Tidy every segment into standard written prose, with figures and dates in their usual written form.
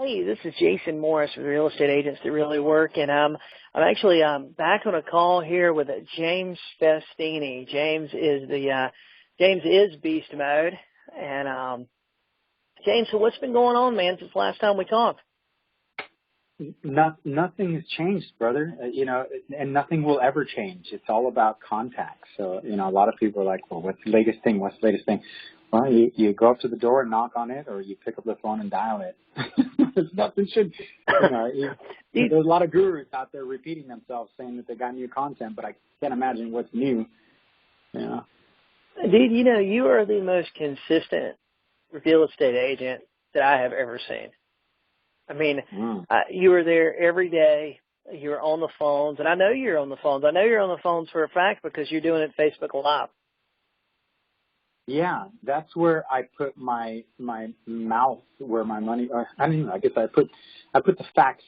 Hey, this is Jason Morris with Real Estate Agents That Really Work, and I'm actually back on a call here with James Festini. James is beast mode, and James, so what's been going on, man, since last time we talked? Nothing has changed, brother. And nothing will ever change. It's all about contact. So, a lot of people are like, well, what's the latest thing? What's the latest thing? Well, you go up to the door and knock on it, or you pick up the phone and dial it. Nothing should, there's a lot of gurus out there repeating themselves saying that they got new content, but I can't imagine what's new. Dude, you are the most consistent real estate agent that I have ever seen. I mean, you were there every day. You were on the phones, and I know you're on the phones. I know you're on the phones for a fact because you're doing it Facebook Live. Yeah, that's where I put my mouth, where my money. I don't know. I guess I put the facts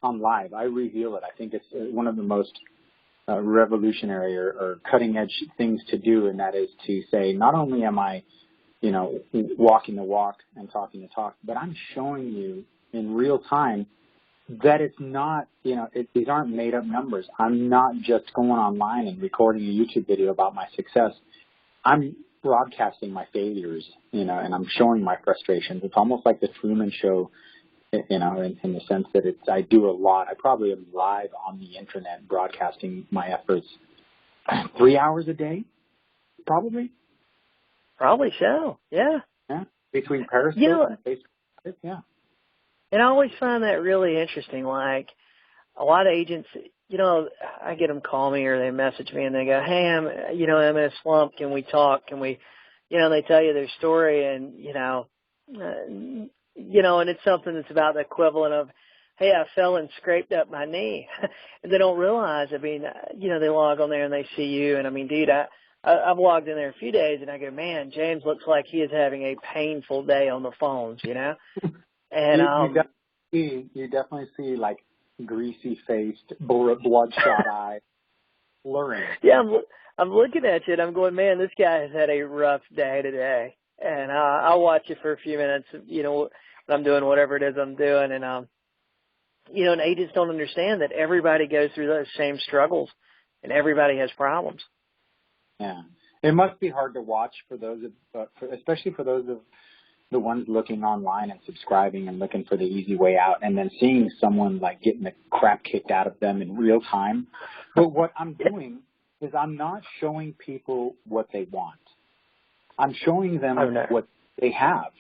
on live. I reveal it. I think it's one of the most revolutionary or cutting edge things to do, and that is to say, not only am I, walking the walk and talking the talk, but I'm showing you in real time that it's not, these aren't made up numbers. I'm not just going online and recording a YouTube video about my success. I'm broadcasting my failures, and I'm showing my frustrations. It's almost like the Truman Show, in the sense that I do a lot. I probably am live on the internet broadcasting my efforts 3 hours a day, probably. Probably so, yeah. Yeah, between Periscope and Facebook, yeah. And I always find that really interesting. Like, a lot of agents, I get them call me or they message me and they go, hey, I'm in a slump. Can we talk? Can we, they tell you their story and, and it's something that's about the equivalent of, hey, I fell and scraped up my knee. And they don't realize, they log on there and they see you. And dude, I've logged in there a few days and I go, man, James looks like he is having a painful day on the phones, And you definitely see like greasy-faced, bloodshot eye, blurring. Yeah, I'm looking at you and I'm going, man, this guy has had a rough day today. And I'll watch you for a few minutes, when I'm doing whatever it is I'm doing. And, and agents don't understand that everybody goes through those same struggles and everybody has problems. Yeah. It must be hard to watch for those, especially for those of the ones looking online and subscribing and looking for the easy way out, and then seeing someone like getting the crap kicked out of them in real time. But what I'm doing is I'm not showing people what they want. I'm showing them what they have.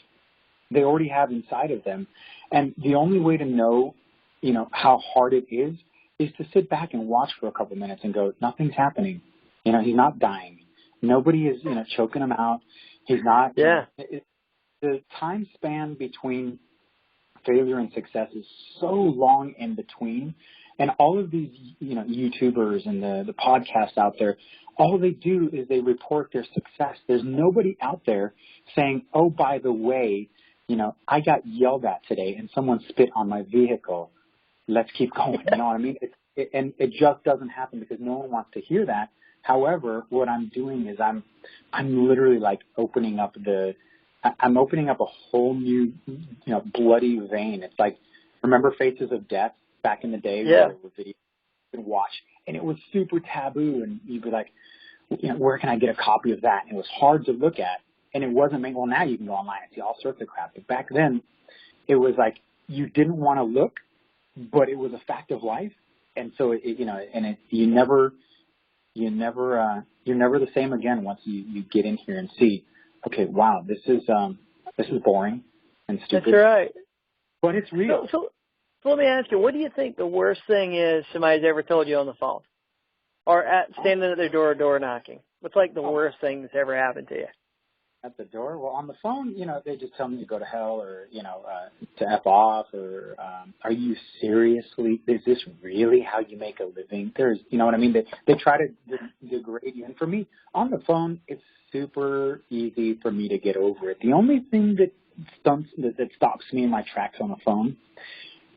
They already have inside of them. And the only way to know, how hard it is to sit back and watch for a couple minutes and go, nothing's happening. He's not dying. Nobody is, choking him out. He's not. Yeah. The time span between failure and success is so long in between. And all of these, YouTubers and the podcasts out there, all they do is they report their success. There's nobody out there saying, oh, by the way, I got yelled at today and someone spit on my vehicle. Let's keep going. You know what I mean? And it just doesn't happen because no one wants to hear that. However, what I'm doing is I'm literally like opening up a whole new, bloody vein. It's like, remember Faces of Death back in the day? Yeah. Where video you could watch, and it was super taboo, and you'd be like, where can I get a copy of that? And it was hard to look at, and it wasn't, well, now you can go online and see all sorts of crap. But back then, it was like you didn't want to look, but it was a fact of life, and so you're never the same again once you get in here and see. Okay, wow, this is boring and stupid. That's right. But it's real. So let me ask you, what do you think the worst thing is somebody's ever told you on the phone? Or standing at their door knocking? What's like the worst thing that's ever happened to you? At the door? Well, on the phone, they just tell me to go to hell or, to F off or, are you seriously, is this really how you make a living? There's, what I mean? They try to degrade you. And for me, on the phone, it's super easy for me to get over it. The only thing that stops me in my tracks on the phone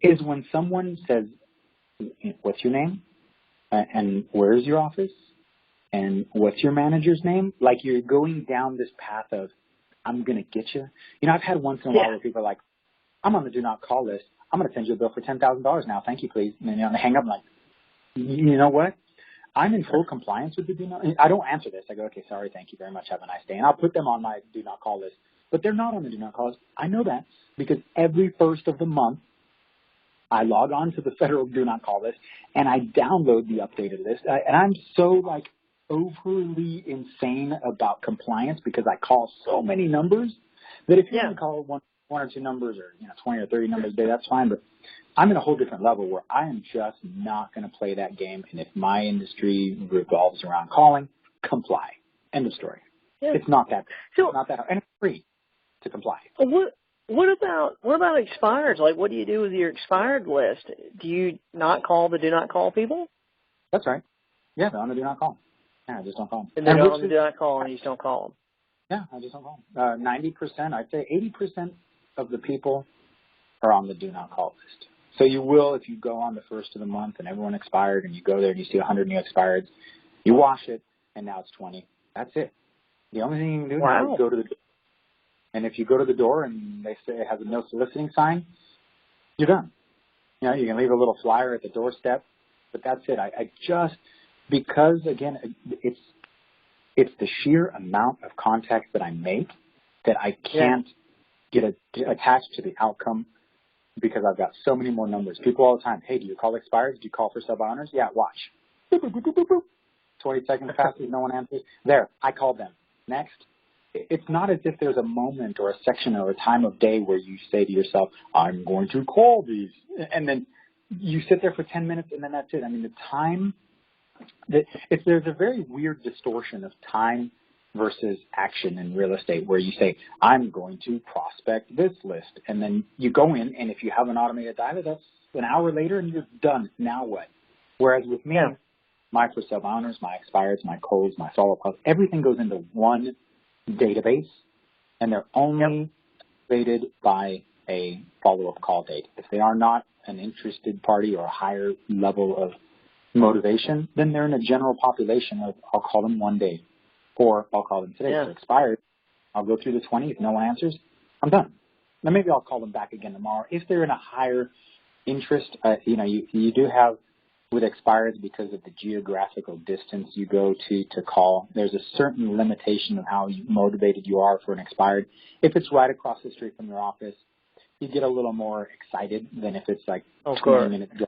is when someone says, what's your name? And where's your office? And what's your manager's name? Like you're going down this path of, I'm going to get you. I've had once in a while where people are like, I'm on the do not call list. I'm going to send you a bill for $10,000 now. Thank you, please. And then I hang up. I'm like, you know what? I'm in full compliance with the do not. I don't answer this. I go, okay, sorry, thank you very much. Have a nice day. And I'll put them on my do not call list. But they're not on the do not call list. I know that because every first of the month, I log on to the federal do not call list and I download the updated list. And I'm so like overly insane about compliance because I call so many numbers that if you want to call one or two numbers or 20 or 30 numbers a day, that's fine. But I'm in a whole different level where I am just not going to play that game. And if my industry revolves around calling, comply. End of story. Yeah. It's not that. So, it's not that hard. And it's free to comply. What about expireds? Like, what do you do with your expired list? Do you not call the do not call people? That's right. Yeah, they're on the do not call. Yeah, I just don't call them. And they're on the do not call, and you just don't call them. Yeah, I just don't call them. 90%, I'd say 80% of the people are on the do not call list. So you will, if you go on the first of the month and everyone expired and you go there and you see 100 new expireds, you wash it, and now it's 20. That's it. The only thing you can do now is go to the door. And if you go to the door and they say it has a no soliciting sign, you're done. You can leave a little flyer at the doorstep, but that's it. I just, because again, it's the sheer amount of contacts that I make that I can't get attached to the outcome because I've got so many more numbers. People all the time, hey, do you call expireds? Do you call for sub-owners? Yeah, watch. Boop, boop, boop, boop, boop, boop. 20 seconds passes, no one answers. There, I called them. Next. It's not as if there's a moment or a section or a time of day where you say to yourself, I'm going to call these. And then you sit there for 10 minutes and then that's it. I mean, the time, there's a very weird distortion of time versus action in real estate where you say, I'm going to prospect this list. And then you go in, and if you have an automated dialer, that's an hour later and you're done. Now what? Whereas with me, my for sale owners, my expireds, my colds, my follow-up calls, everything goes into one database, and they're only rated by a follow-up call date. If they are not an interested party or a higher level of motivation, then they're in a general population of I'll call them one day, or I'll call them today. If they're expired, I'll go through the 20. If no one answers, I'm done. Then maybe I'll call them back again tomorrow. If they're in a higher interest, you do have with expireds, because of the geographical distance you go to call, there's a certain limitation of how motivated you are for an expired. If it's right across the street from your office, you get a little more excited than if it's like 20 minutes drive.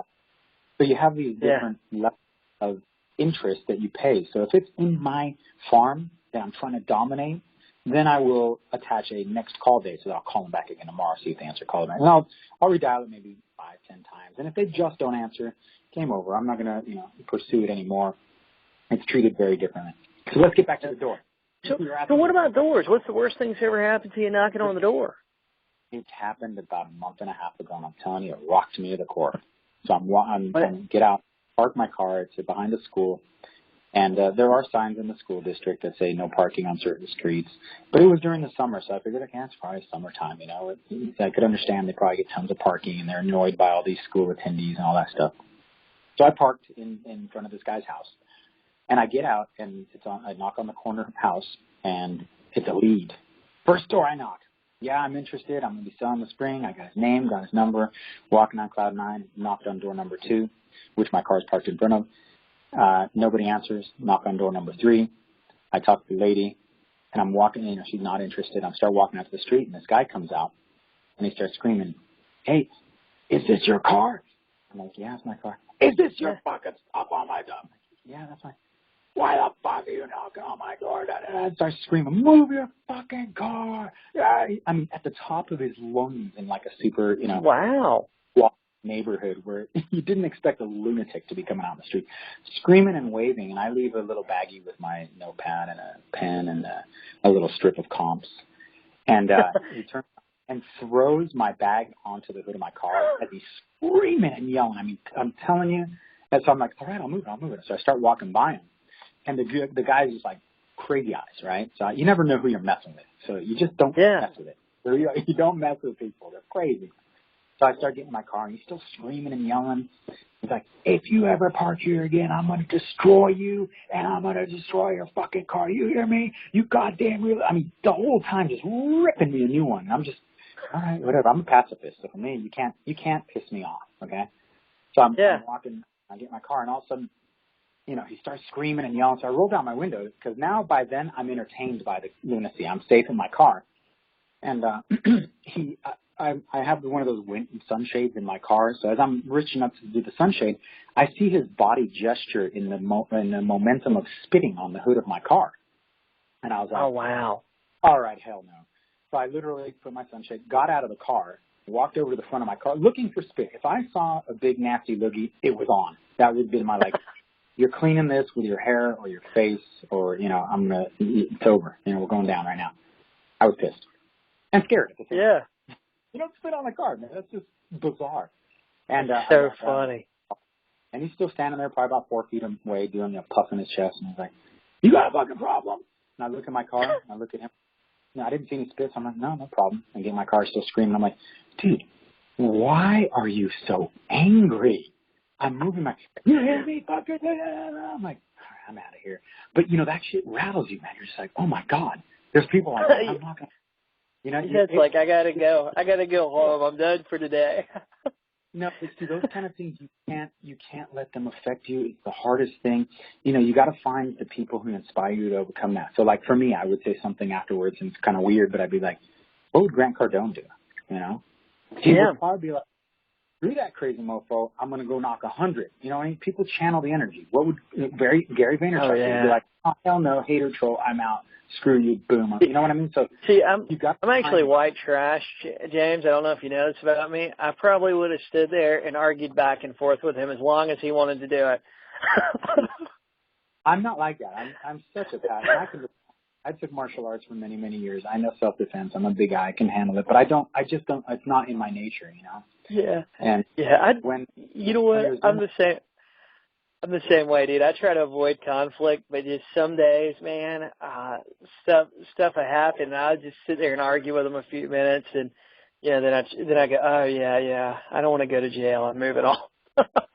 So you have these different levels of interest that you pay. So if it's in my farm that I'm trying to dominate, then I will attach a next call date. So I'll call them back again tomorrow, see if they answer, call them back. And I'll redial it maybe 5-10 times. And if they just don't answer, game over. I'm not going to, pursue it anymore. It's treated very differently. So let's get back to the door. So what about doors? What's the worst thing that's ever happened to you knocking on the door? It happened about a month and a half ago, and I'm telling you, it rocked me to the core. So I'm get out, park my car. It's behind the school. And there are signs in the school district that say no parking on certain streets. But it was during the summer, so I figured, okay, it's probably summertime, I could understand they probably get tons of parking, and they're annoyed by all these school attendees and all that stuff. So I parked in front of this guy's house. And I get out, and I knock on the corner house, and it's a lead. First door I knock. Yeah, I'm interested. I'm going to be selling the spring. I got his name, got his number, walking on cloud 9, knocked on door number 2, which my car is parked in front of. Nobody answers. Knock on door number 3. I talk to the lady, and I'm walking, she's not interested. I start walking out to the street, and this guy comes out, and he starts screaming, hey, is this your car? I'm like, yeah, it's my car. Is this your fucking stuff on my door? I'm like, yeah, that's fine. Why the fuck are you knocking on my door? I start screaming, move your fucking car. I mean, at the top of his lungs in like a super, neighborhood where you didn't expect a lunatic to be coming out on the street, screaming and waving. And I leave a little baggie with my notepad and a pen and a little strip of comps. And he turns and throws my bag onto the hood of my car as he's screaming and yelling. I mean, I'm telling you. And so I'm like, all right, I'll move it. So I start walking by him. And the guy's just like crazy eyes, right? So you never know who you're messing with. So you just don't mess with it. So you don't mess with people. They're crazy. So I start getting in my car, and he's still screaming and yelling. He's like, if you ever park here again, I'm going to destroy you, and I'm going to destroy your fucking car. You hear me? You goddamn real. I mean, the whole time just ripping me a new one. I'm just all right, whatever. I'm a pacifist. So for me, you can't piss me off. Okay. So I'm walking, I get in my car, and all of a sudden, he starts screaming and yelling. So I roll down my window because now by then I'm entertained by the lunacy. I'm safe in my car. And I have one of those sunshades in my car. So as I'm reaching up to do the sunshade, I see his body gesture in the momentum of spitting on the hood of my car. And I was like, oh, wow. All right, hell no. So I literally put my sunshade, got out of the car, walked over to the front of my car looking for spit. If I saw a big nasty loogie, it was on. That would be my, you're cleaning this with your hair or your face or, it's over. We're going down right now. I was pissed. And scared at the same time. You don't spit on the car, man. That's just bizarre. And so funny. And he's still standing there probably about 4 feet away doing puffing his chest. And he's like, you got a fucking problem? And I look at my car and I look at him. I didn't see any spits. I'm like, no problem. I get in my car still screaming. I'm like, dude, why are you so angry? I'm moving my, you hear me? Fucker? I'm like, all right, I'm out of here. But, that shit rattles you, man. You're just like, oh, my God. There's people like that. I'm not going to. It's like, I got to go. I got to go home. I'm done for today. No, see, those kind of things, you can't let them affect you. It's the hardest thing. You got to find the people who inspire you to overcome that. So, for me, I would say something afterwards, and it's kind of weird, but I'd be like, what would Grant Cardone do? He would probably be like, screw that crazy mofo, I'm going to go knock 100. People channel the energy. What would Gary Vaynerchuk be like? Oh, hell no, hater troll, I'm out. Screw you, boom. You know what I mean? So see, I'm actually white trash, James. I don't know if you know this about me. I probably would have stood there and argued back and forth with him as long as he wanted to do it. I'm not like that. I'm such a passion. I took martial arts for many, many years. I know self-defense. I'm a big guy. I can handle it. But I just don't, it's not in my nature, Yeah. And you know what? I'm the same way, dude. I try to avoid conflict, but just some days, man, stuff will happen, and I'll just sit there and argue with them a few minutes, and then I go, oh yeah, I don't want to go to jail, and move it on.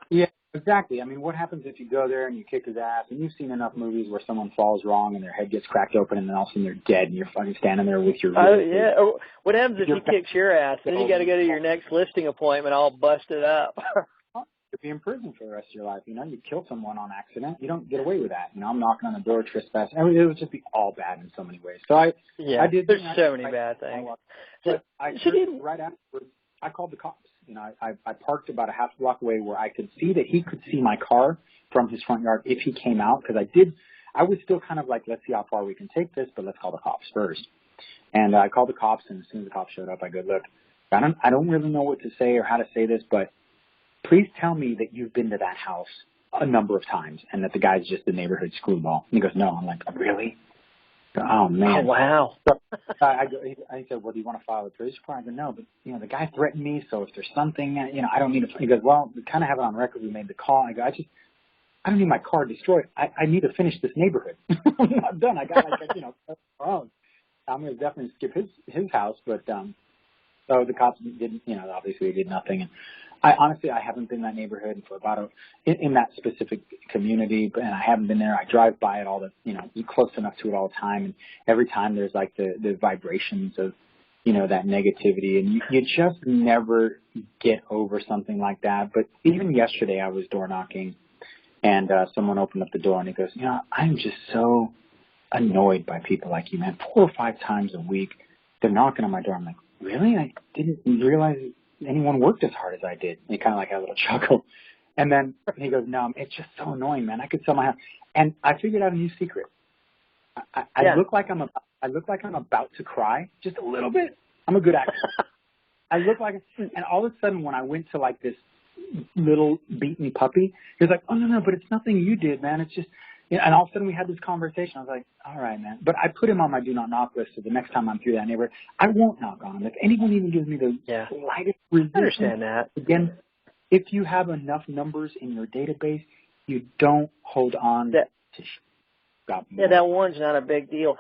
Yeah, exactly. I mean, what happens if you go there and you kick his ass, and you've seen enough movies where someone falls wrong and their head gets cracked open, and then all of a sudden they're dead, and you're fucking standing there with your. Oh yeah. Or what happens if he kicks your ass, and then you got to go to your next listing appointment all busted up? You'd be in prison for the rest of your life. You kill someone on accident. You don't get away with that. I'm knocking on the door, trespassing. I mean, it would just be all bad in so many ways. So I did. There's so many bad things. But right afterwards, I called the cops. I parked about a half block away where I could see that he could see my car from his front yard if he came out. Because I was still kind of like, let's see how far we can take this, but let's call the cops first. And I called the cops, and as soon as the cops showed up, I go, look, I don't really know what to say or how to say this, but please tell me that you've been to that house a number of times and that the guy's just a neighborhood screwball. And he goes, no. I'm like, really? Oh, man. Oh, wow. So I said, well, do you want to file a police report? I go, no, but, the guy threatened me, so if there's something, I don't need to. He goes, well, we kind of have it on record. We made the call. I go, I don't need my car destroyed. I need to finish this neighborhood. I'm not done. I got, I'm going to definitely skip his house, but so the cops didn't, obviously they did nothing. And I haven't been in that neighborhood for in that specific community, and I haven't been there. I drive by it you're close enough to it all the time, and every time there's like the vibrations of, that negativity, and you just never get over something like that. But even yesterday I was door knocking, and someone opened up the door, and he goes, I'm just so annoyed by people like you, man. 4 or 5 times a week they're knocking on my door. I'm like, really? I didn't realize anyone worked as hard as I did. And he kind of had a little chuckle. And then he goes, no, it's just so annoying, man. I could sell my house. And I figured out a new secret. I look like I'm about to cry just a little bit. I'm a good actor. I look like, and all of a sudden when I went to this little beaten puppy, he was like, oh no, but it's nothing you did, man. It's just, and all of a sudden we had this conversation. I was like, all right, man. But I put him on my do not knock list, so the next time I'm through that neighborhood, I won't knock on him. If anyone even gives me the slightest resistance, I understand that. Again, if you have enough numbers in your database, you don't hold on to stop. Yeah, that one's not a big deal.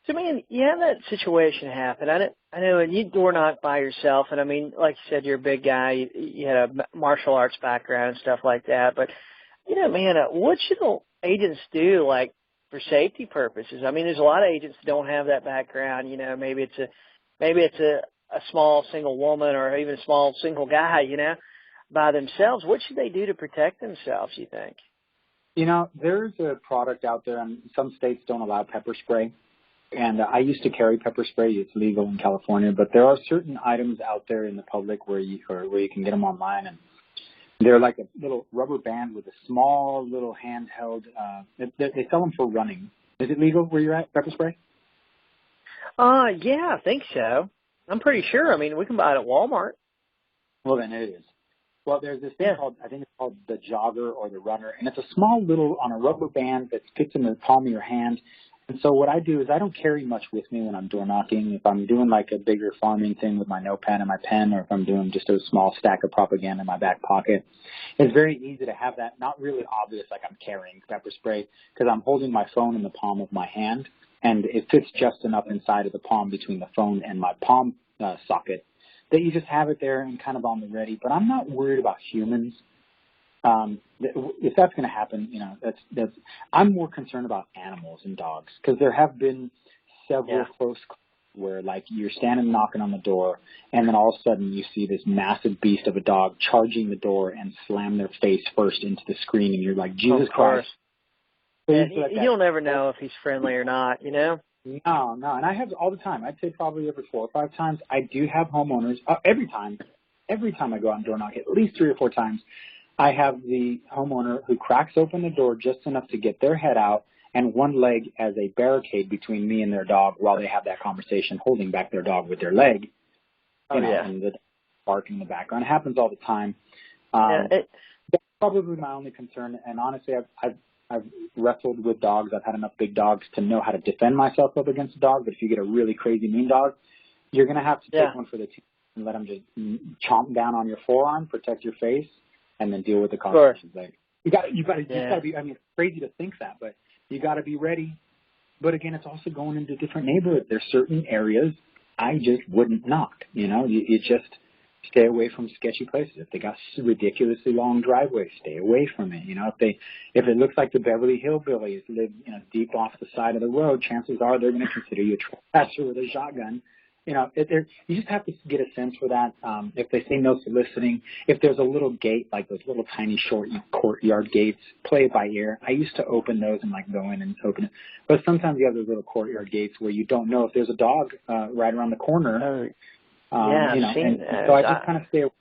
So, man, you have that situation happen. I know, and you door knock by yourself, and I mean, like you said, you're a big guy. You had a martial arts background and stuff like that. But, man, what should agents do, for safety purposes? I mean, there's a lot of agents that don't have that background. Maybe it's a a small single woman or even a small single guy, by themselves, what should they do to protect themselves, you think? There's a product out there, and some states don't allow pepper spray. And I used to carry pepper spray. It's legal in California, but there are certain items out there in the public where you can get them online, and they're like a little rubber band with a small little handheld. They sell them for running. Is it legal where you're at, pepper spray? Yeah, I think so. I'm pretty sure. I mean, we can buy it at Walmart. Well, then it is. Well, there's this thing called, I think it's called the jogger or the runner, and it's a small little on a rubber band that fits in the palm of your hand. And so what I do is I don't carry much with me when I'm door knocking. If I'm doing like a bigger farming thing with my notepad and my pen, or if I'm doing just a small stack of propaganda in my back pocket, it's very easy to have that not really obvious like I'm carrying pepper spray, because I'm holding my phone in the palm of my hand, and it fits just enough inside of the palm between the phone and my palm socket that you just have it there and kind of on the ready. But I'm not worried about humans. If that's going to happen, that's. I'm more concerned about animals and dogs, because there have been several close calls where, like, you're standing knocking on the door, and then all of a sudden you see this massive beast of a dog charging the door and slam their face first into the screen, and you're like, Jesus Christ. And you'll never know if he's friendly or not, No, and I have all the time. I'd say probably every 4 or 5 times. I do have homeowners every time I go out and door knock, at least 3 or 4 times. I have the homeowner who cracks open the door just enough to get their head out and one leg as a barricade between me and their dog while they have that conversation, holding back their dog with their leg. And the bark in the background. It happens all the time. That's probably my only concern. And honestly, I've wrestled with dogs. I've had enough big dogs to know how to defend myself up against a dog. But if you get a really crazy mean dog, you're going to have to take one for the team and let them just chomp down on your forearm, protect your face, and then deal with the consequences. Like, you got to be. I mean, it's crazy to think that, but you got to be ready. But again, it's also going into different neighborhoods. There's certain areas I just wouldn't knock. You just stay away from sketchy places. If they got ridiculously long driveways, stay away from it. If it looks like the Beverly Hillbillies live, deep off the side of the road, chances are they're going to consider you a trespasser with a shotgun. You just have to get a sense for that. If they say no soliciting, if there's a little gate, like those little tiny short courtyard gates, play it by ear. I used to open those and go in and open it. But sometimes you have those little courtyard gates where you don't know if there's a dog right around the corner. I've seen that. So I just kind of stay away.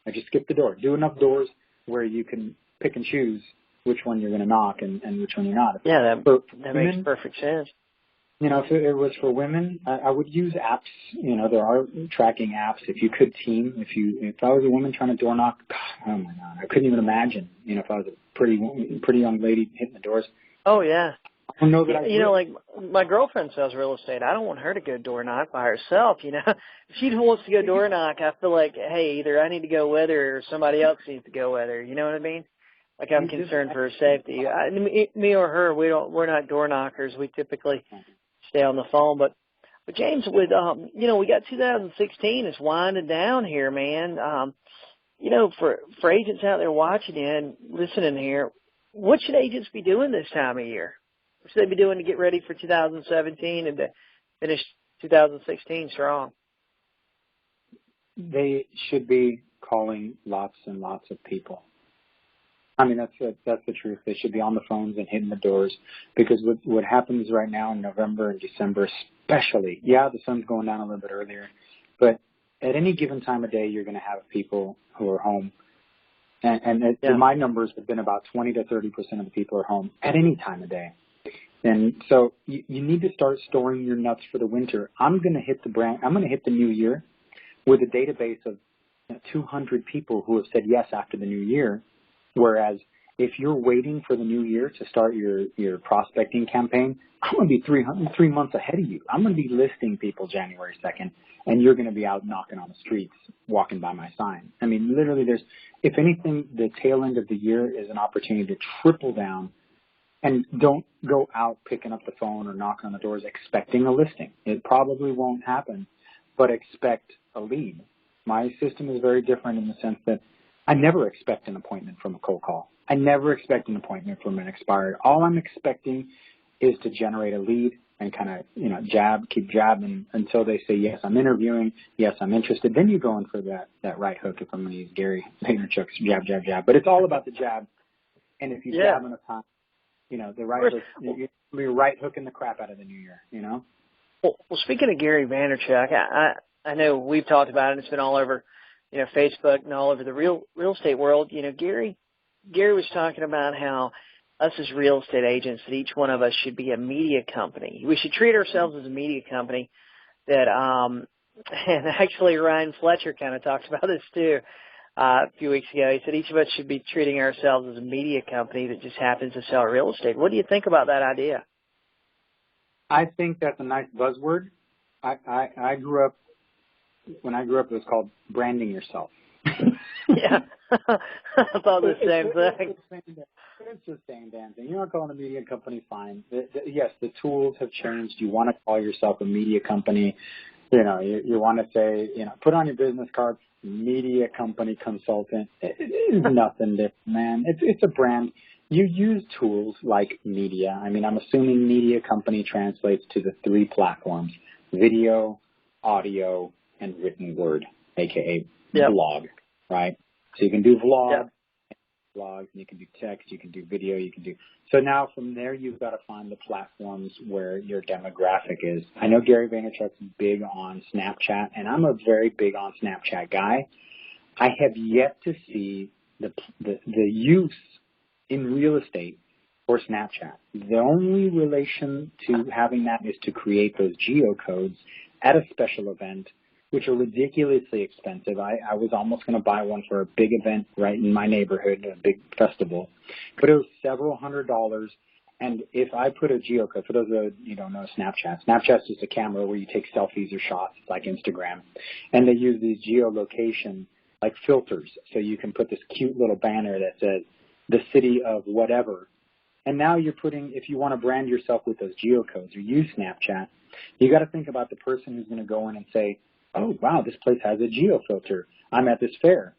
I just skip the door. Do enough doors where you can pick and choose which one you're going to knock and which one you're not. That makes perfect sense. If it was for women, I would use apps. There are tracking apps. If you could team, if I was a woman trying to door knock, oh my God, I couldn't even imagine. If I was a pretty young lady hitting the doors. Oh yeah. I don't know that like my girlfriend sells real estate. I don't want her to go door knock by herself. If she wants to go door knock, I feel like, hey, either I need to go with her or somebody else needs to go with her. You know what I mean? Like, I'm concerned for her safety. Me or her, we're not door knockers. We typically stay on the phone. But James, with we got 2016. It's winding down here, man. For agents out there watching and listening here, what should agents be doing this time of year? What should they be doing to get ready for 2017 and to finish 2016 strong? They should be calling lots and lots of people. I mean, that's the truth. They should be on the phones and hitting the doors, because what happens right now in November and December especially, the sun's going down a little bit earlier, but at any given time of day, you're going to have people who are home. And my numbers have been about 20 to 30% of the people are home at any time of day. And so you need to start storing your nuts for the winter. I'm going to hit the new year with a database of 200 people who have said yes after the new year. Whereas if you're waiting for the new year to start your prospecting campaign, I'm going to be 3 months ahead of you. I'm going to be listing people January 2nd, and you're going to be out knocking on the streets, walking by my sign. I mean, literally if anything, the tail end of the year is an opportunity to triple down, and don't go out picking up the phone or knocking on the doors expecting a listing. It probably won't happen, but expect a lead. My system is very different in the sense that I never expect an appointment from a cold call. I never expect an appointment from an expired. All I'm expecting is to generate a lead and kind of, keep jabbing until they say, yes, I'm interviewing. Yes, I'm interested. Then you go in for that right hook, if I'm going to use Gary Vaynerchuk's jab, jab, jab. But it's all about the jab. And if you jab enough time, the right hook, you're right hooking the crap out of the new year, Well, speaking of Gary Vaynerchuk, I know we've talked about it. It's been all over, Facebook and all over the real estate world. Gary was talking about how us as real estate agents, that each one of us should be a media company. We should treat ourselves as a media company. That and actually Ryan Fletcher kind of talked about this too a few weeks ago. He said each of us should be treating ourselves as a media company that just happens to sell real estate. What do you think about that idea? I think that's a nice buzzword. I grew up, when I grew up, it was called branding yourself. Yeah. I thought the same thing. It's the same damn thing. You want to call it a media company, fine. Yes, the tools have changed. You want to call yourself a media company. You want to say, put on your business card, media company consultant. It is nothing different, man. It's a brand. You use tools like media. I mean, I'm assuming media company translates to the 3 platforms: video, audio, and written word, aka blog, right? So you can do blogs, and you can do text, you can do video, you can do. So now from there, you've got to find the platforms where your demographic is. I know Gary Vaynerchuk's big on Snapchat, and I'm a very big on Snapchat guy. I have yet to see the use in real estate for Snapchat. The only relation to having that is to create those geocodes at a special event, which are ridiculously expensive. I was almost going to buy one for a big event right in my neighborhood, a big festival, but it was several $100s. And if I put a geocode, for those of you who don't know Snapchat's just a camera where you take selfies or shots like Instagram, and they use these geolocation like filters, so you can put this cute little banner that says the city of whatever. And now you're putting, if you want to brand yourself with those geocodes or use Snapchat, you got to think about the person who's going to go in and say, oh, wow, this place has a geofilter. I'm at this fair.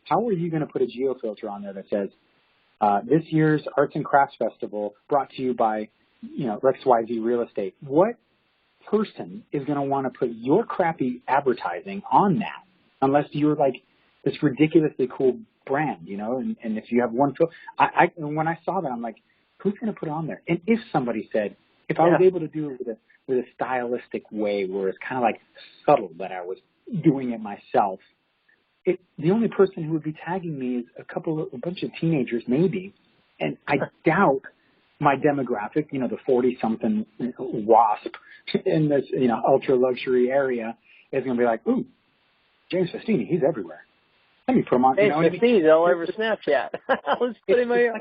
How are you going to put a geofilter on there that says, this year's Arts and Crafts Festival brought to you by, XYZ Real Estate? What person is going to want to put your crappy advertising on that unless you're like this ridiculously cool brand, and if you have one filter, and when I saw that, I'm like, who's going to put it on there? And if somebody said, if I was able to do it with a stylistic way where it's kind of like subtle that I was doing it myself, the only person who would be tagging me is a bunch of teenagers maybe, and I doubt my demographic, the 40-something WASP in this, ultra luxury area is going to be like, ooh, James Festini, he's everywhere. Let me put him on. James Festini's all over Snapchat. I was putting my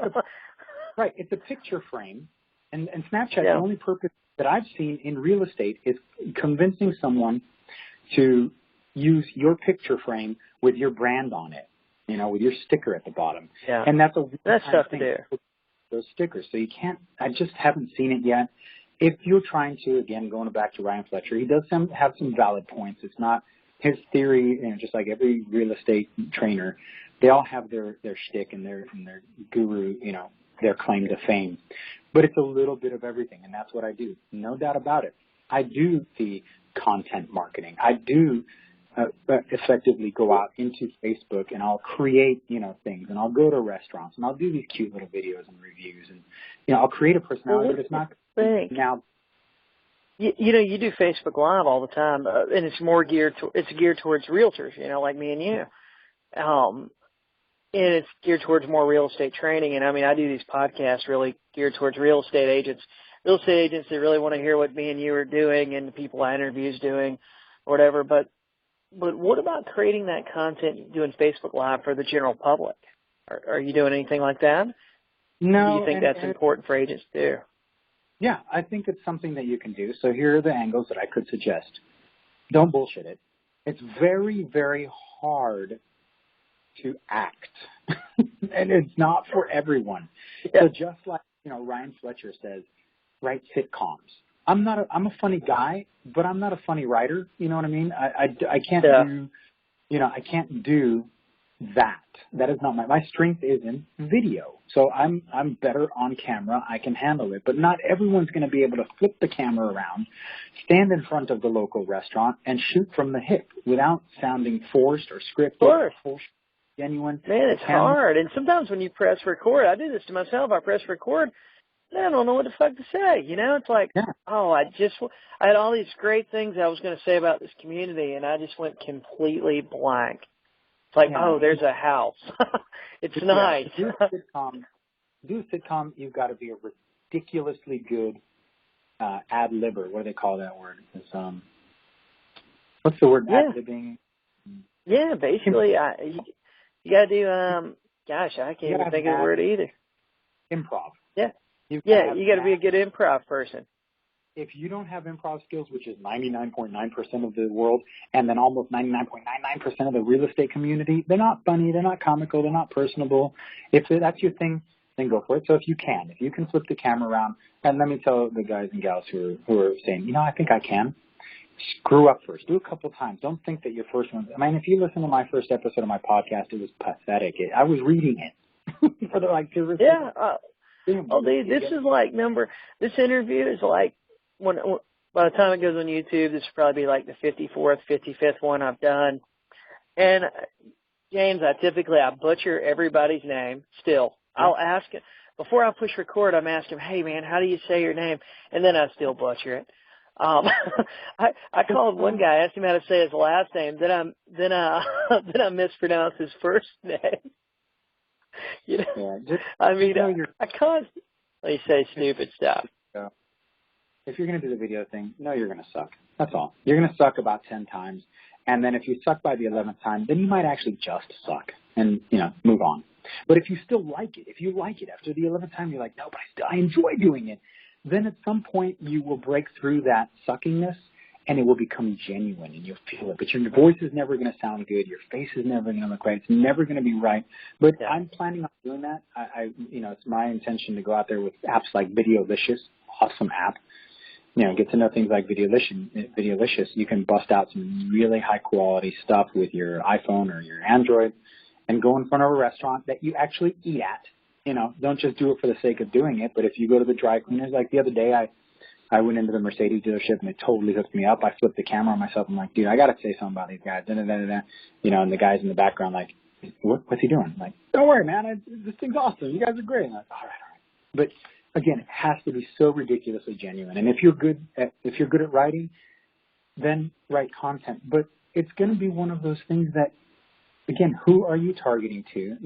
right. It's a picture frame, and Snapchat. The only purpose that I've seen in real estate is convincing someone to use your picture frame with your brand on it, with your sticker at the bottom. Yeah. And that's tough to do. Those stickers. So you can't. I just haven't seen it yet. If you're trying to, again, going back to Ryan Fletcher, he does have some valid points. It's not his theory, just like every real estate trainer, they all have their shtick and their guru, their claim to fame. But it's a little bit of everything, and that's what I do. No doubt about it. I do the content marketing. I do effectively go out into Facebook, and I'll create, things, and I'll go to restaurants, and I'll do these cute little videos and reviews, and, I'll create a personality, but it's not now. You do Facebook Live all the time, and it's more geared towards realtors, like me and you. And it's geared towards more real estate training. And I mean, I do these podcasts really geared towards real estate agents that really want to hear what me and you are doing and the people I interview is doing or whatever. But what about creating that content, doing Facebook Live for the general public? Are you doing anything like that? No. Do you think that's important for agents to do? Yeah, I think it's something that you can do. So here are the angles that I could suggest. Don't bullshit it. It's very, very hard to act, and it's not for everyone. Yeah. So just like, Ryan Fletcher says, write sitcoms. I'm a funny guy, but I'm not a funny writer. You know what I mean? I can't do, I can't do That is not my strength is in video. So I'm better on camera. I can handle it. But not everyone's going to be able to flip the camera around, stand in front of the local restaurant, and shoot from the hip without sounding forced or scripted or genuine. Man, it's hard. And sometimes when you press record, I do this to myself. I press record, and I don't know what the fuck to say. You know, it's like, I had all these great things I was going to say about this community, and I just went completely blank. It's like, there's a house. It's nice. Do a sitcom, you've got to be a ridiculously good ad-libber. What do they call that word? It's, what's the word? Ad-libbing? Yeah, basically, you got to do, I can't even think of the word either. Improv. Yeah. You got to be a good improv person. If you don't have improv skills, which is 99.9% of the world, and then almost 99.99% of the real estate community, they're not funny, they're not comical, they're not personable. If that's your thing, then go for it. So if you can flip the camera around, and let me tell the guys and gals who are saying, I think I can, screw up first. Do a couple times. Don't think that your first one. I mean, if you listen to my first episode of my podcast, it was pathetic. I was reading it for the dude, this interview is like, by the time it goes on YouTube, this will probably be like the 54th, 55th one I've done. And James, I butcher everybody's name still. I'll ask it. Before I push record, I'm asking, hey man, how do you say your name? And then I still butcher it. I called one guy, asked him how to say his last name, then I mispronounced his first name. I constantly say stupid stuff. If you're going to do the video thing, you're going to suck. That's all. You're going to suck about 10 times. And then if you suck by the 11th time, then you might actually just suck and, move on. But if you still like it, after the 11th time, you're like, no, but I enjoy doing it. Then at some point you will break through that suckiness and it will become genuine and you'll feel it. But your voice is never going to sound good. Your face is never going to look right. It's never going to be right. But I'm planning on doing that. It's my intention to go out there with apps like Videolicious, awesome app. Get to know things like Videolicious. You can bust out some really high quality stuff with your iPhone or your Android and go in front of a restaurant that you actually eat at. Don't just do it for the sake of doing it. But if you go to the dry cleaners, like the other day, I went into the Mercedes dealership and they totally hooked me up. I flipped the camera on myself. I'm like, dude, I got to say something about these guys. And the guys in the background, like, what's he doing? I'm like, don't worry, man. This thing's awesome. You guys are great. I'm like, all right. But again, it has to be so ridiculously genuine. And if you're good at writing, then write content. But it's going to be one of those things that, again, who are you targeting to?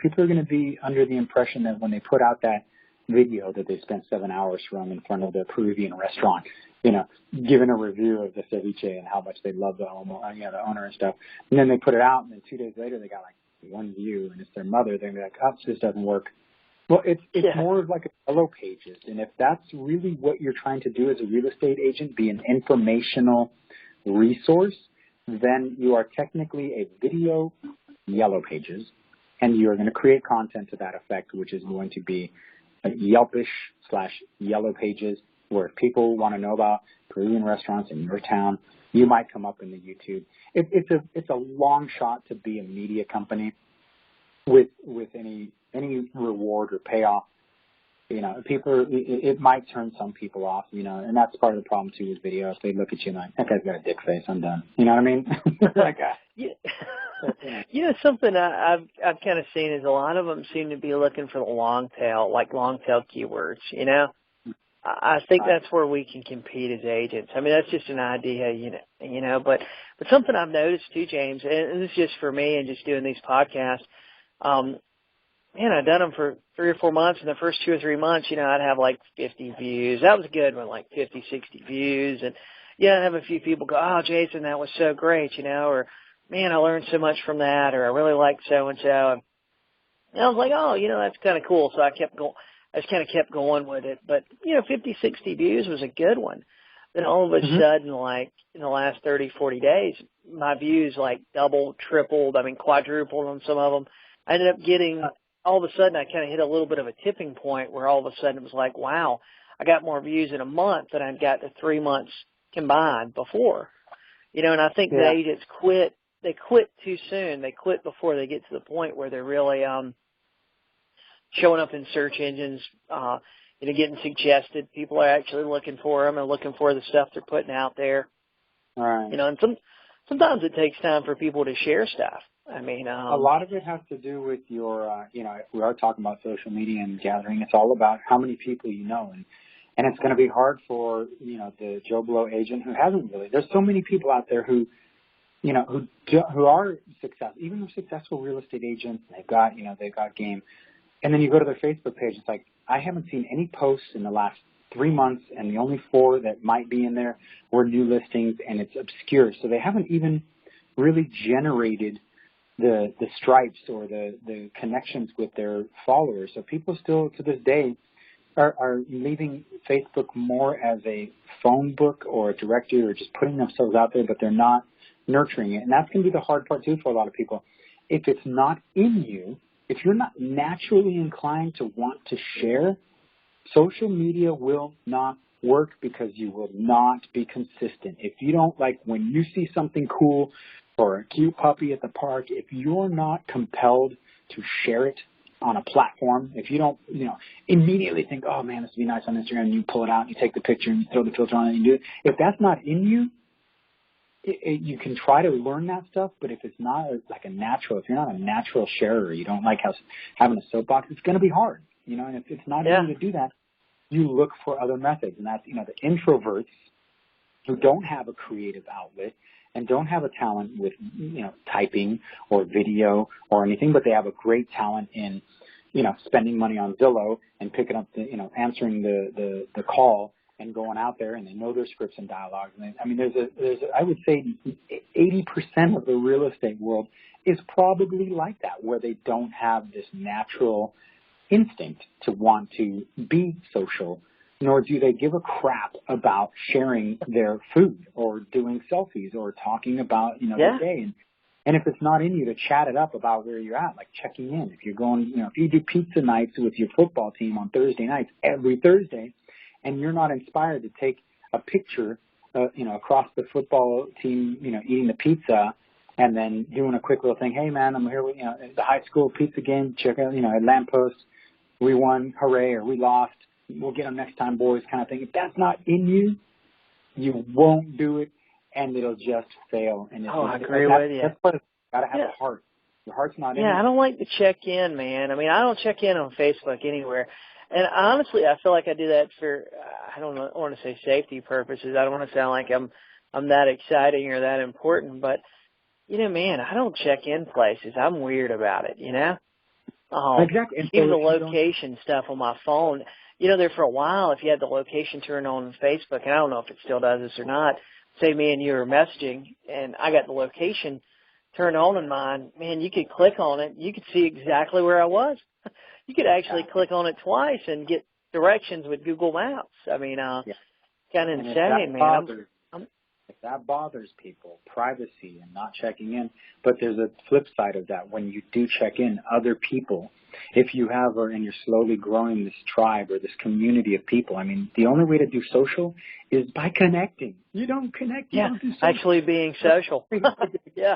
People are going to be under the impression that when they put out that video that they spent 7 hours from in front of the Peruvian restaurant, giving a review of the ceviche and how much they love the owner and stuff. And then they put it out, and then 2 days later they got like 1 view, and it's their mother. They're like, oh, this doesn't work. Well, it's more of like a Yellow Pages. And if that's really what you're trying to do as a real estate agent, be an informational resource, then you are technically a video Yellow Pages, and you're going to create content to that effect, which is going to be a Yelpish/Yellow Pages, where if people want to know about Peruvian restaurants in your town, you might come up in the YouTube. It's a long shot to be a media company with any reward or payoff. It might turn some people off, and that's part of the problem too with video. If they look at you like, that guy's got a dick face, I'm done. You know what I mean? Something I've kind of seen is a lot of them seem to be looking for the long tail keywords, I think that's where we can compete as agents. I mean, that's just an idea, but something I've noticed too, James, and this is just for me and just doing these podcasts, I'd done them for 3 or 4 months, and the first 2 or 3 months, I'd have like 50 views. That was a good one, like 50, 60 views. And, I'd have a few people go, oh, Jason, that was so great, or, man, I learned so much from that, or I really liked so-and-so. And I was like, oh, that's kind of cool. So I kept going. I just kind of kept going with it. But, 50, 60 views was a good one. Then all of a sudden, like in the last 30, 40 days, my views like doubled, tripled, quadrupled on some of them. I ended up getting, all of a sudden I kind of hit a little bit of a tipping point where all of a sudden it was like, wow, I got more views in a month than I'd got the 3 months combined before. And I think the agents quit they quit too soon. They quit before they get to the point where they're really showing up in search engines, getting suggested. People are actually looking for them and looking for the stuff they're putting out there. All right. And sometimes it takes time for people to share stuff. I mean, a lot of it has to do with your, if we are talking about social media and gathering, it's all about how many people you know. And it's going to be hard for, the Joe Blow agent who hasn't really. There's so many people out there who are successful, even the successful real estate agents. They've got game. And then you go to their Facebook page. It's like, I haven't seen any posts in the last 3 months, and the only 4 that might be in there were new listings, and it's obscure. So they haven't even really generated the stripes or the connections with their followers. So people still, to this day, are leaving Facebook more as a phone book or a directory or just putting themselves out there, but they're not nurturing it. And that's going to be the hard part, too, for a lot of people. If it's not in you, if you're not naturally inclined to want to share, social media will not work because you will not be consistent. If you don't, like when you see something cool or a cute puppy at the park, if you're not compelled to share it on a platform, if you don't, immediately think, oh man, this would be nice on Instagram, and you pull it out, and you take the picture and you throw the filter on it and you do it. If that's not in you, you can try to learn that stuff, but if it's not like a natural, if you're not a natural sharer, you don't like having a soapbox, it's going to be hard, and if it's not in you to do that, you look for other methods. And that's, the introverts who don't have a creative outlet and don't have a talent with, typing or video or anything, but they have a great talent in, spending money on Zillow and picking up answering the call and going out there, and they know their scripts and dialogues. And I would say 80% of the real estate world is probably like that, where they don't have this natural instinct to want to be social, nor do they give a crap about sharing their food or doing selfies or talking about, their day. And if it's not in you to chat it up about where you're at, like checking in, if you're going, if you do pizza nights with your football team on Thursday nights, every Thursday, and you're not inspired to take a picture, across the football team, eating the pizza and then doing a quick little thing. Hey man, I'm here with, the high school pizza game. Check out, at Lamppost, we won, hooray, or we lost. We'll get them next time, boys, kind of thing. If that's not in you, you won't do it, and it'll just fail. And I agree with you. That's what it's got to have a heart. Your heart's not in it. Yeah, I don't like to check in, man. I mean, I don't check in on Facebook anywhere. And honestly, I feel like I do that for, I don't want to say safety purposes. I don't want to sound like I'm that exciting or that important. But, man, I don't check in places. I'm weird about it, Exactly. Even the location stuff on my phone. There for a while, if you had the location turned on Facebook, and I don't know if it still does this or not, say me and you were messaging, and I got the location turned on in mine, man, you could click on it. You could see exactly where I was. You could actually click on it twice and get directions with Google Maps. I mean, kind of insane, man. If that bothers people, privacy and not checking in, but there's a flip side of that. When you do check in, other people, if you have, and you're slowly growing this tribe or this community of people, I mean, the only way to do social is by connecting. You don't connect. You don't do social. Actually being social. Yeah.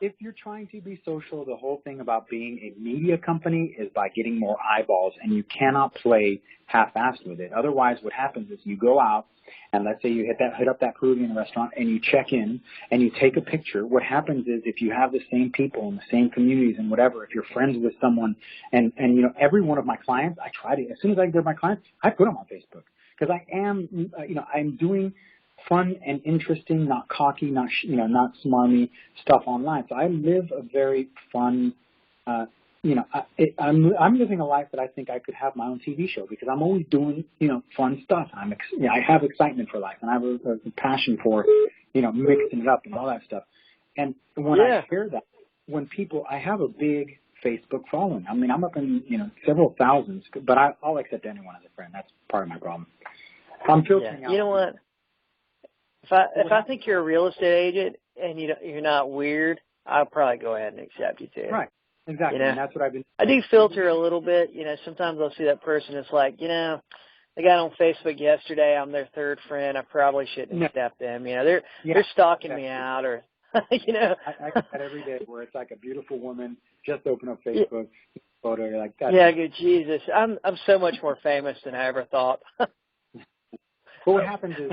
If you're trying to be social, the whole thing about being a media company is by getting more eyeballs, and you cannot play half-assed with it. Otherwise, what happens is you go out, and let's say you hit up that Peruvian restaurant, and you check in, and you take a picture. What happens is if you have the same people in the same communities and whatever, if you're friends with someone, and every one of my clients, I try to, as soon as I get my clients, I put them on Facebook because I am, I'm doing fun and interesting, not cocky, not smarmy stuff online. So I live a very fun, I'm living a life that I think I could have my own TV show because I'm always doing, fun stuff. I have excitement for life, and I have a passion for, mixing it up and all that stuff. And when I hear that, I have a big Facebook following. I mean, I'm up in, several thousands, but I'll accept anyone as a friend. That's part of my problem. I'm filtering out. You know what? If I think you're a real estate agent and you're not weird, I'll probably go ahead and accept you too. Right. Exactly. And that's what I've been. I do filter a little bit. Sometimes I'll see that person. It's like, they got on Facebook yesterday. I'm their third friend. I probably shouldn't accept them. They're stalking me out, or You know. I get that every day where it's like a beautiful woman just open up Facebook photo. You're like, that's yeah, good Jesus, I'm so much more famous than I ever thought. But what happens is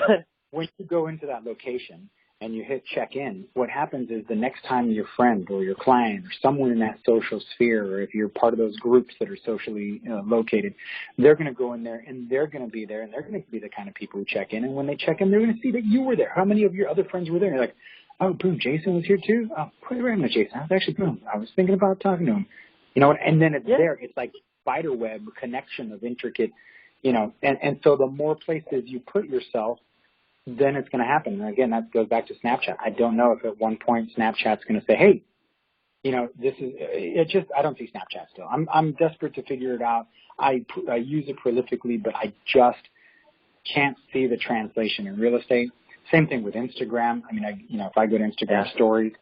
when you go into that location and you hit check-in, what happens is the next time your friend or your client or someone in that social sphere, or if you're part of those groups that are socially located, they're going to go in there and they're going to be there and they're going to be the kind of people who check in. And when they check in, they're going to see that you were there. How many of your other friends were there? You're like, oh, boom, Jason was here too? Oh, where am I, Jason? I was actually, boom, I was thinking about talking to him. You know, and then it's there. It's like spider web connection of intricate, you know, and so the more places you put yourself, then it's going to happen. And again, that goes back to Snapchat. I don't know if at one point Snapchat's going to say, hey, you know, this is, it just, I don't see Snapchat still. I'm desperate to figure it out. I use it prolifically, but I just can't see the translation in real estate. Same thing with Instagram. I mean, if I go to Instagram stories,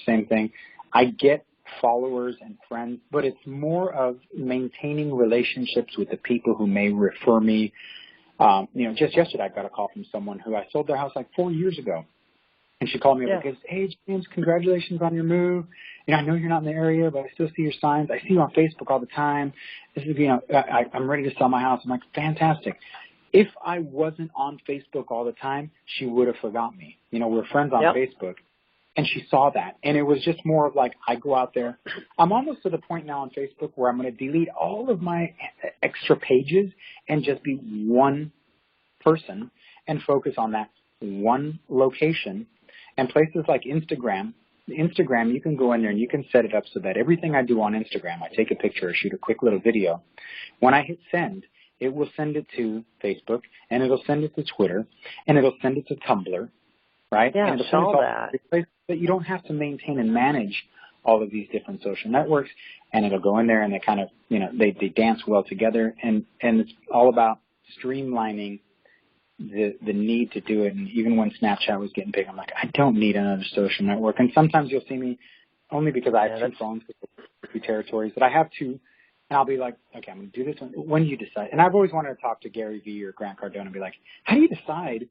same thing. I get followers and friends, but it's more of maintaining relationships with the people who may refer me. You know, just yesterday I got a call from someone who I sold their house like 4 years ago. And she called me up and goes, hey, James, congratulations on your move. You know, I know you're not in the area, but I still see your signs. I see you on Facebook all the time. This is, you know, I'm ready to sell my house. I'm like, fantastic. If I wasn't on Facebook all the time, she would have forgot me. You know, we're friends on Facebook. And she saw that. And it was just more of like, I go out there. I'm almost to the point now on Facebook where I'm going to delete all of my extra pages and just be one person and focus on that one location. And places like Instagram, you can go in there and you can set it up so that everything I do on Instagram, I take a picture or shoot a quick little video. When I hit send, it will send it to Facebook, and it'll send it to Twitter, and it'll send it to Tumblr, right? Yeah, and I saw that. But you don't have to maintain and manage all of these different social networks, and it'll go in there and they kind of, you know, they dance well together, and it's all about streamlining the need to do it. And even when Snapchat was getting big, I'm like, I don't need another social network. And sometimes you'll see me only because I have two phones, two territories, but I have two. And I'll be like, okay, I'm going to do this one. When do you decide? And I've always wanted to talk to Gary Vee or Grant Cardone and be like, how do you decide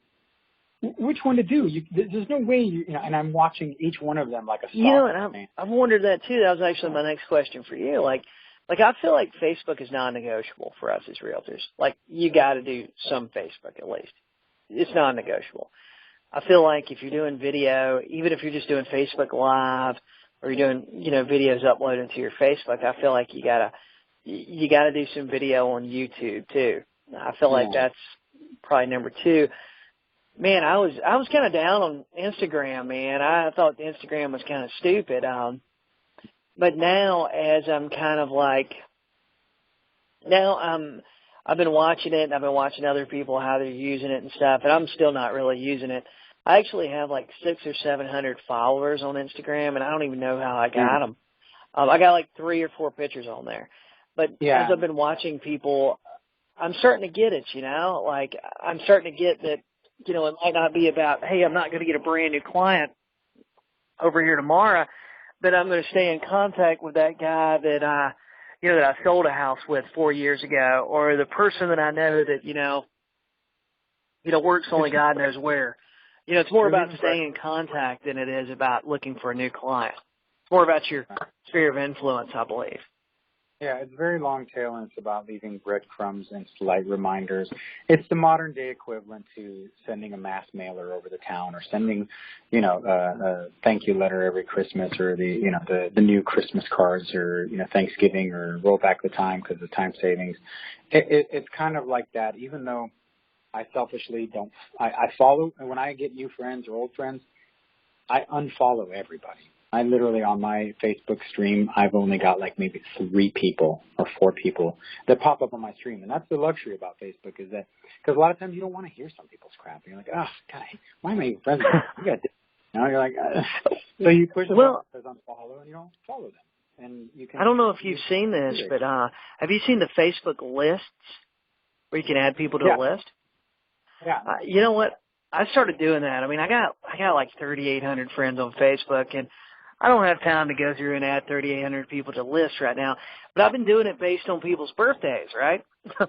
which one to do? There's no way you know, and I'm watching each one of them like a stalker. You know, and I've wondered that too. That was actually my next question for you. Like I feel like Facebook is non-negotiable for us as realtors. Like, you got to do some Facebook at least. It's non-negotiable. I feel like if you're doing video, even if you're just doing Facebook Live or you're doing, you know, videos uploaded to your Facebook, I feel like you gotta do some video on YouTube too. I feel like that's probably number two. Man, I was kind of down on Instagram, man. I thought Instagram was kind of stupid. But now, as I'm kind of like, I've been watching it, and I've been watching other people, how they're using it and stuff, and I'm still not really using it. I actually have like 600 or 700 followers on Instagram, and I don't even know how I got them. I got like 3 or 4 pictures on there. But as I've been watching people, I'm starting to get it, you know? Like, I'm starting to get that, you know, it might not be about, hey, I'm not going to get a brand new client over here tomorrow, but I'm going to stay in contact with that guy that I sold a house with 4 years ago, or the person that I know that, you know, works only God knows where. You know, it's more about staying in contact than it is about looking for a new client. It's more about your sphere of influence, I believe. Yeah, it's very long tail, and it's about leaving breadcrumbs and slight reminders. It's the modern day equivalent to sending a mass mailer over the town, or sending, you know, a thank you letter every Christmas, or the new Christmas cards, or, you know, Thanksgiving, or roll back the time because of time savings. It's kind of like that. Even though I selfishly don't, I follow, and when I get new friends or old friends, I unfollow everybody. I literally, on my Facebook stream, I've only got like maybe 3 people or 4 people that pop up on my stream. And that's the luxury about Facebook, is that, because a lot of times you don't want to hear some people's crap. You're like, oh, God, why am I even friends with you? You got this. You know, you're like, so you push the button that says unfollow, and you don't follow them. And you can. I don't know if you've seen this, but have you seen the Facebook lists where you can add people to a list? Yeah. You know what? I started doing that. I mean, I got like 3,800 friends on Facebook, and I don't have time to go through and add 3,800 people to lists right now, but I've been doing it based on people's birthdays, right? So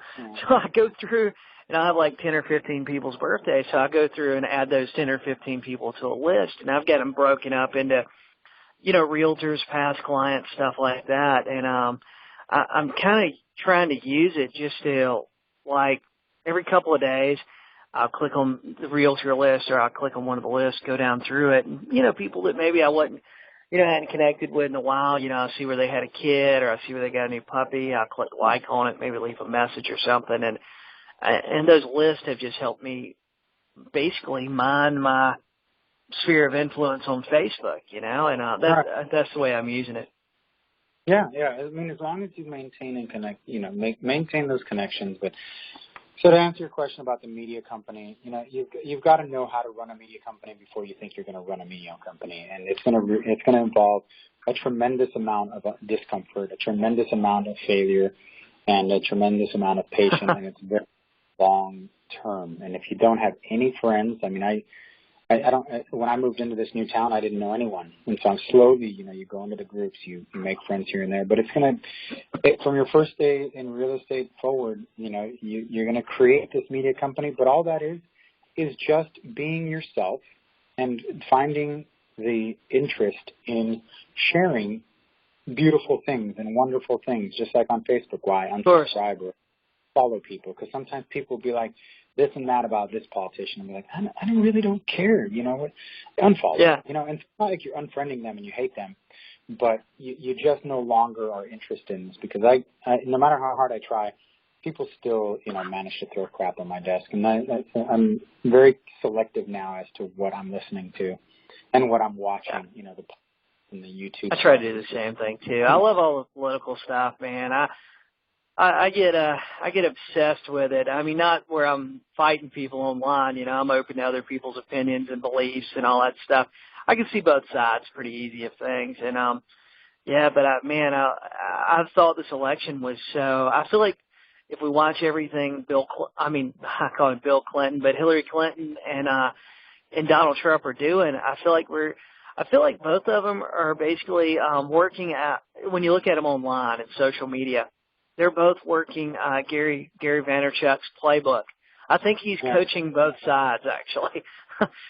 I go through, and I have like 10 or 15 people's birthdays, so I go through and add those 10 or 15 people to a list, and I've got them broken up into, realtors, past clients, stuff like that, and I'm kind of trying to use it just to, like, every couple of days, I'll click on the realtor list or I'll click on one of the lists, go down through it. And, people that maybe I wasn't, hadn't connected with in a while, I'll see where they had a kid or I'll see where they got a new puppy. I'll click like on it, maybe leave a message or something. And those lists have just helped me basically mine my sphere of influence on Facebook, and that's the way I'm using it. Yeah. I mean, as long as you maintain and connect, maintain those connections. But so to answer your question about the media company, you've got to know how to run a media company before you think you're going to run a media company, and it's going to involve a tremendous amount of discomfort, a tremendous amount of failure, and a tremendous amount of patience, and it's very long term. And if you don't have any friends, I mean, I don't. When I moved into this new town, I didn't know anyone, and so I'm slowly, you go into the groups, you make friends here and there. But from your first day in real estate forward, you're gonna create this media company. But all that is just being yourself and finding the interest in sharing beautiful things and wonderful things, just like on Facebook. Why unsubscribe or follow people? Because sometimes people will be like this and that about this politician, and be like, I really don't care, unfollow. Yeah. And it's not like you're unfriending them and you hate them, but you just no longer are interested in this, because I no matter how hard I try, people still, manage to throw crap on my desk, and I'm very selective now as to what I'm listening to and what I'm watching, the YouTube. I try to do the same thing too. I love all the political stuff, man. I get obsessed with it. I mean, not where I'm fighting people online. I'm open to other people's opinions and beliefs and all that stuff. I can see both sides pretty easy of things. And but I thought this election was so. I feel like if we watch everything I call him Bill Clinton, but Hillary Clinton and Donald Trump are doing, I feel like both of them are basically working at, when you look at them online and social media, they're both working Gary Vaynerchuk's playbook. I think he's coaching both sides, actually.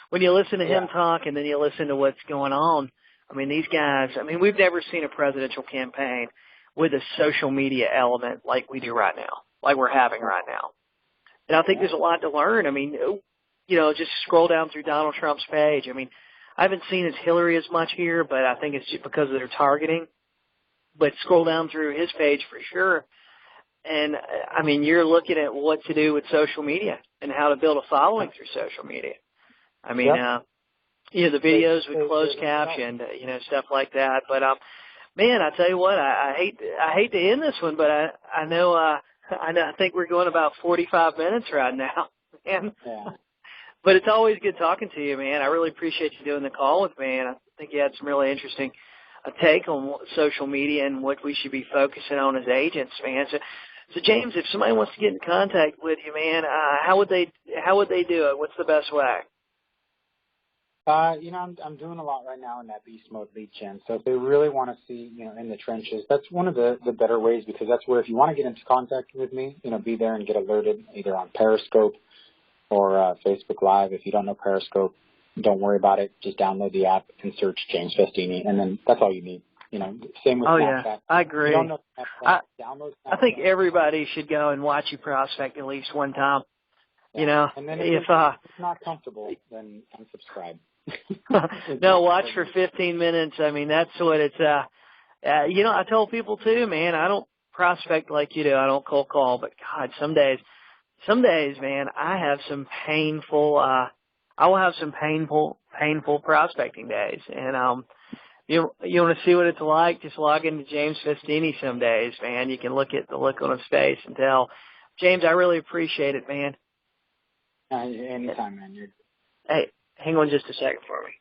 When you listen to him talk and then you listen to what's going on, I mean, these guys, we've never seen a presidential campaign with a social media element like we do right now, like we're having right now. And I think there's a lot to learn. Just scroll down through Donald Trump's page. I haven't seen his Hillary as much here, but I think it's just because of their targeting. But scroll down through his page for sure. And, you're looking at what to do with social media and how to build a following through social media. The videos with closed caption, stuff like that. But, man, I tell you what, I hate to end this one, but I know, I think we're going about 45 minutes right now. Man. Yeah. But it's always good talking to you, man. I really appreciate you doing the call with me, and I think you had some really interesting take on social media and what we should be focusing on as agents, man. So James, if somebody wants to get in contact with you, man, how would they do it? What's the best way? I'm doing a lot right now in that beast mode lead gen. So if they really want to see, in the trenches, that's one of the better ways, because that's where, if you want to get into contact with me, be there and get alerted either on Periscope or Facebook Live. If you don't know Periscope, don't worry about it. Just download the app and search James Festini, and then that's all you need. Same with Snapchat. Yeah, I agree. You don't know Snapchat, download Snapchat. I think everybody should go and watch you prospect at least one time. Yeah. And then if it's not comfortable, then unsubscribe. No, watch for 15 minutes. That's what it's. I tell people too, man. I don't prospect like you do. I don't cold call, but God, some days, man, I have some painful. I will have some painful prospecting days. And you want to see what it's like, just log into James Festini some days, man. You can look at the look on his face and tell. James, I really appreciate it, man. Anytime, man. Hey, hang on just a second for me.